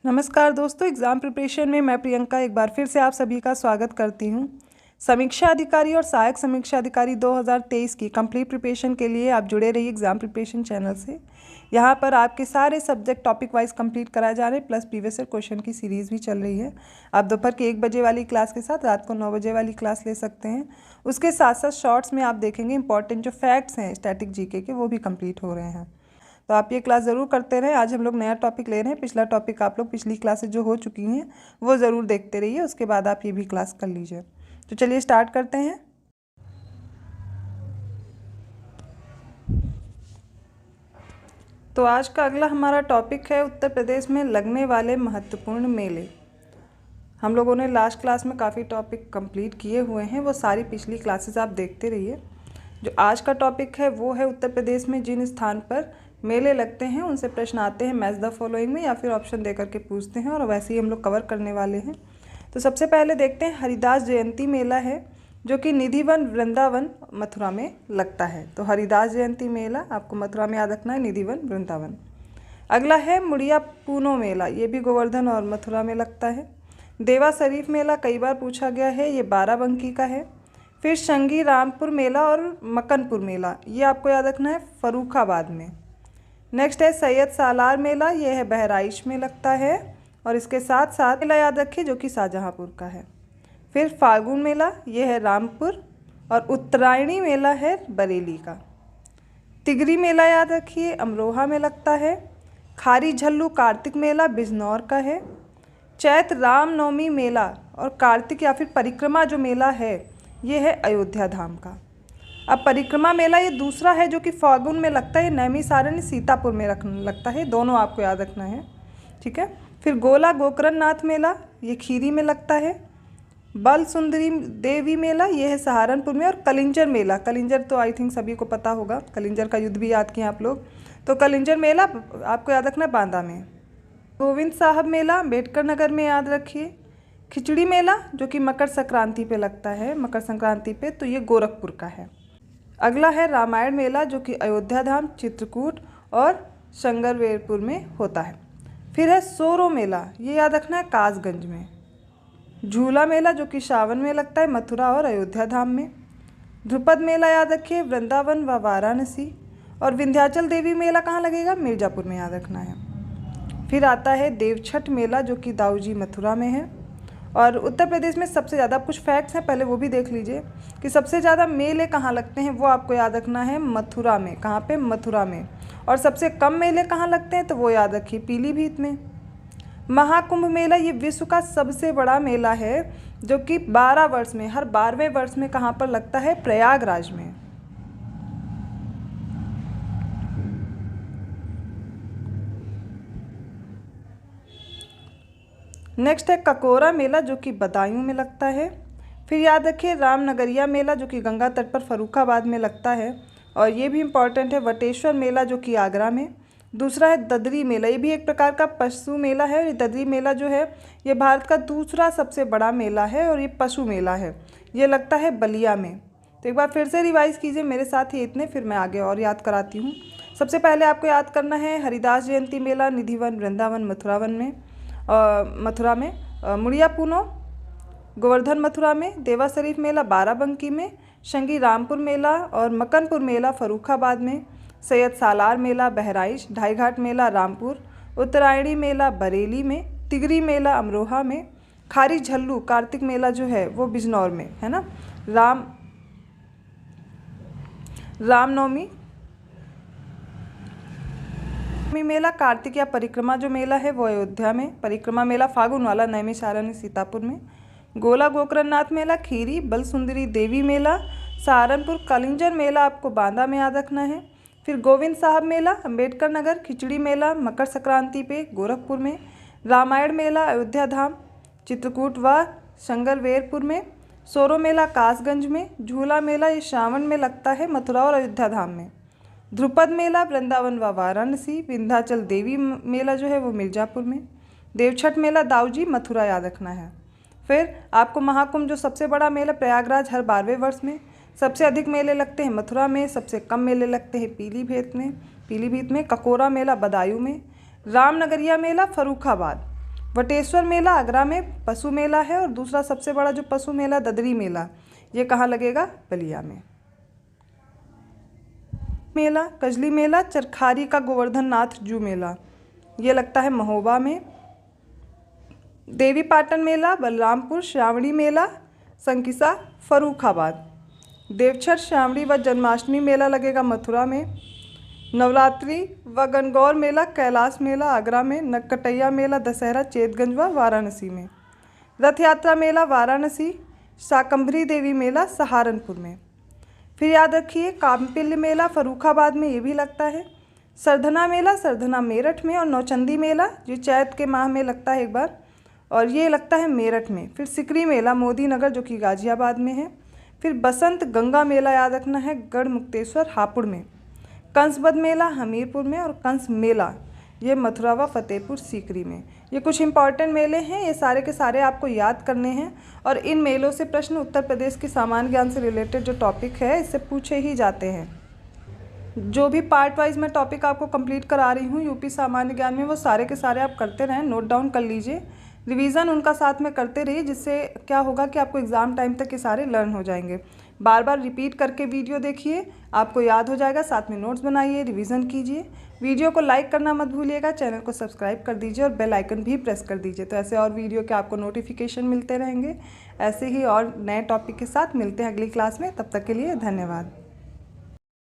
नमस्कार दोस्तों, exam preparation में मैं प्रियंका एक बार फिर से आप सभी का स्वागत करती हूं। समीक्षा अधिकारी और सहायक समीक्षा अधिकारी 2023 की कंप्लीट प्रिपरेशन के लिए आप जुड़े रहिए एग्ज़ाम प्रिपरेशन चैनल से। यहां पर आपके सारे सब्जेक्ट टॉपिक वाइज कंप्लीट कराए जा रहे हैं, प्लस प्रीवियस ईयर क्वेश्चन की सीरीज़ भी चल रही है। आप दोपहर के 1 बजे वाली क्लास के साथ रात को 9 बजे वाली क्लास ले सकते हैं। उसके साथ साथ शॉर्ट्स में आप देखेंगे इंपॉर्टेंट जो फैक्ट्स हैं स्टैटिक जीके के, वो भी कंप्लीट हो रहे हैं। तो आप ये क्लास ज़रूर करते रहें। आज हम लोग नया टॉपिक ले रहे हैं। पिछला टॉपिक आप लोग पिछली क्लासेज जो हो चुकी हैं वो ज़रूर देखते रहिए, उसके बाद आप ये भी क्लास कर लीजिए। तो चलिए स्टार्ट करते हैं। तो आज का अगला हमारा टॉपिक है उत्तर प्रदेश में लगने वाले महत्वपूर्ण मेले। हम लोगों ने लास्ट क्लास में काफ़ी टॉपिक कंप्लीट किए हुए हैं, वो सारी पिछली क्लासेस आप देखते रहिए। जो आज का टॉपिक है वो है उत्तर प्रदेश में जिन स्थान पर मेले लगते हैं उनसे प्रश्न आते हैं मैच द फॉलोइंग में, या फिर ऑप्शन दे करके पूछते हैं, और वैसे ही हम लोग कवर करने वाले हैं। तो सबसे पहले देखते हैं हरिदास जयंती मेला है जो कि निधिवन वृंदावन मथुरा में लगता है। तो हरिदास जयंती मेला आपको मथुरा में याद रखना है, निधिवन वृंदावन। अगला है मुड़िया पूनो मेला, ये भी गोवर्धन और मथुरा में लगता है। देवा शरीफ मेला कई बार पूछा गया है, ये बाराबंकी का है। फिर शंगी रामपुर मेला और मकनपुर मेला, ये आपको याद रखना है फर्रुखाबाद में। नेक्स्ट है सैयद सालार मेला, ये है बहराइच में लगता है, और इसके साथ साथ मेला याद रखिए जो कि शाहजहाँपुर का है। फिर फाल्गुन मेला, ये है रामपुर, और उत्तरायणी मेला है बरेली का। तिगरी मेला याद रखिए अमरोहा में लगता है। खारी झल्लू कार्तिक मेला बिजनौर का है। चैत्र रामनवमी मेला और कार्तिक या फिर परिक्रमा जो मेला है ये है अयोध्या धाम का। अब परिक्रमा मेला ये दूसरा है जो कि फाल्गुन में लगता है, नैमिषारण्य सीतापुर में लगता है, दोनों आपको याद रखना है, ठीक है। फिर गोला गोकर्ण नाथ मेला ये खीरी में लगता है। बल सुंदरी देवी मेला ये है सहारनपुर में। और कलिंजर मेला, कलिंजर तो आई थिंक सभी को पता होगा, कलिंजर का युद्ध भी याद किए आप लोग, तो कलिंजर मेला आपको याद रखना है बांदा में। गोविंद साहब मेला अम्बेडकर नगर में याद रखिए। खिचड़ी मेला जो कि मकर संक्रांति पे लगता है, मकर संक्रांति पे, तो ये गोरखपुर का है। अगला है रामायण मेला जो कि अयोध्या धाम, चित्रकूट और शंकरवेरपुर में होता है। फिर है सोरो मेला, ये याद रखना है कासगंज में। झूला मेला जो कि सावन में लगता है, मथुरा और अयोध्या धाम में। ध्रुपद मेला याद रखिए वृंदावन व वाराणसी। और विंध्याचल देवी मेला कहाँ लगेगा, मिर्ज़ापुर में याद रखना है। फिर आता है देवछठ मेला जो कि दाऊजी मथुरा में है। और उत्तर प्रदेश में सबसे ज़्यादा कुछ फैक्ट्स हैं, पहले वो भी देख लीजिए कि सबसे ज़्यादा मेले कहाँ लगते हैं, वो आपको याद रखना है मथुरा में। कहाँ पे, मथुरा में। और सबसे कम मेले कहाँ लगते हैं, तो वो याद रखिए पीलीभीत में। महाकुंभ मेला ये विश्व का सबसे बड़ा मेला है जो कि 12 वर्ष में, हर 12वें वर्ष में कहाँ पर लगता है, प्रयागराज में। नेक्स्ट है ककोरा मेला जो कि बदायूं में लगता है। फिर याद रखिए रामनगरिया मेला जो कि गंगा तट पर फर्रुखाबाद में लगता है, और ये भी इम्पॉर्टेंट है। वटेश्वर मेला जो कि आगरा में। दूसरा है ददरी मेला, ये भी एक प्रकार का पशु मेला है। ददरी मेला जो है ये भारत का दूसरा सबसे बड़ा मेला है, और ये पशु मेला है, ये लगता है बलिया में। तो एक बार फिर से रिवाइज़ कीजिए मेरे साथ ही इतने, फिर मैं आगे और याद कराती हूँ। सबसे पहले आपको याद करना है हरिदास जयंती मेला निधिवन वृंदावन मथुरा में। मुड़िया पूनो गोवर्धन मथुरा में। देवा शरीफ मेला बाराबंकी में। शंगी रामपुर मेला और मकनपुर मेला फर्रुखाबाद में। सैयद सालार मेला बहराइच। ढाई घाट मेला रामपुर। उत्तरायणी मेला बरेली में। तिगरी मेला अमरोहा में। खारी झल्लू कार्तिक मेला जो है वो बिजनौर में है ना। रामनवमी मेला कार्तिक या परिक्रमा जो मेला है वो अयोध्या में। परिक्रमा मेला फागुन वाला नैमिषारण्य सीतापुर में। गोला गोकर्ण नाथ मेला खीरी। बल सुंदरी देवी मेला सहारनपुर। कलिंजर मेला आपको बांदा में याद रखना है। फिर गोविंद साहब मेला अम्बेडकर नगर। खिचड़ी मेला मकर संक्रांति पे गोरखपुर में। रामायण मेला अयोध्या धाम, चित्रकूट व शंकरवेरपुर में। सोरो मेला कासगंज में। झूला मेला ये सावन में लगता है, मथुरा और अयोध्या धाम में। ध्रुपद मेला वृंदावन व वाराणसी। विंध्याचल देवी मेला जो है वो मिर्ज़ापुर में। देवछठ मेला दाऊजी मथुरा याद रखना है। फिर आपको महाकुंभ जो सबसे बड़ा मेला प्रयागराज हर 12वें वर्ष में। सबसे अधिक मेले लगते हैं मथुरा में, सबसे कम मेले लगते हैं पीलीभीत में। ककोरा मेला बदायूं में। रामनगरिया मेला फर्रुखाबाद। वटेश्वर मेला आगरा में पशु मेला है, और दूसरा सबसे बड़ा जो पशु मेला ददरी मेला, ये कहाँ लगेगा? बलिया में। मेला कजली मेला चरखारी का गोवर्धन नाथ जू मेला, ये लगता है महोबा में। देवी पाटन मेला बलरामपुर। श्रावणी मेला संकिसा फर्रुखाबाद। देवछठ श्रावणी व जन्माष्टमी मेला लगेगा मथुरा में। नवरात्रि व गणगौर मेला कैलाश मेला आगरा में। नककटैया मेला दशहरा चेतगंज व वाराणसी में। रथ यात्रा मेला वाराणसी। शाकंभरी देवी मेला सहारनपुर में। फिर याद रखिए काम्पिल्य मेला फर्रुखाबाद में, ये भी लगता है। सरधना मेला सरधना मेरठ में। और नौचंदी मेला जो चैत के माह में लगता है एक बार, और ये लगता है मेरठ में। फिर सिकरी मेला मोदी नगर जो कि गाजियाबाद में है। फिर बसंत गंगा मेला याद रखना है गढ़मुक्तेश्वर हापुड़ में। कंसबद मेला हमीरपुर में। और कंस मेला ये मथुरा व फतेहपुर सीकरी में। ये कुछ इंपॉर्टेंट मेले हैं, ये सारे के सारे आपको याद करने हैं, और इन मेलों से प्रश्न उत्तर प्रदेश के सामान्य ज्ञान से रिलेटेड जो टॉपिक है इससे पूछे ही जाते हैं। जो भी पार्ट वाइज मैं टॉपिक आपको कंप्लीट करा रही हूँ यूपी सामान्य ज्ञान में, वो सारे के सारे आप करते रहें, नोट डाउन कर लीजिए, रिवीजन उनका साथ में करते रहिए, जिससे क्या होगा कि आपको एग्ज़ाम टाइम तक ये सारे लर्न हो जाएंगे। बार बार रिपीट करके वीडियो देखिए, आपको याद हो जाएगा। साथ में नोट्स बनाइए, रिवीजन कीजिए। वीडियो को लाइक करना मत भूलिएगा, चैनल को सब्सक्राइब कर दीजिए और बेल आइकन भी प्रेस कर दीजिए, तो ऐसे और वीडियो के आपको नोटिफिकेशन मिलते रहेंगे। ऐसे ही और नए टॉपिक के साथ मिलते हैं अगली क्लास में, तब तक के लिए धन्यवाद।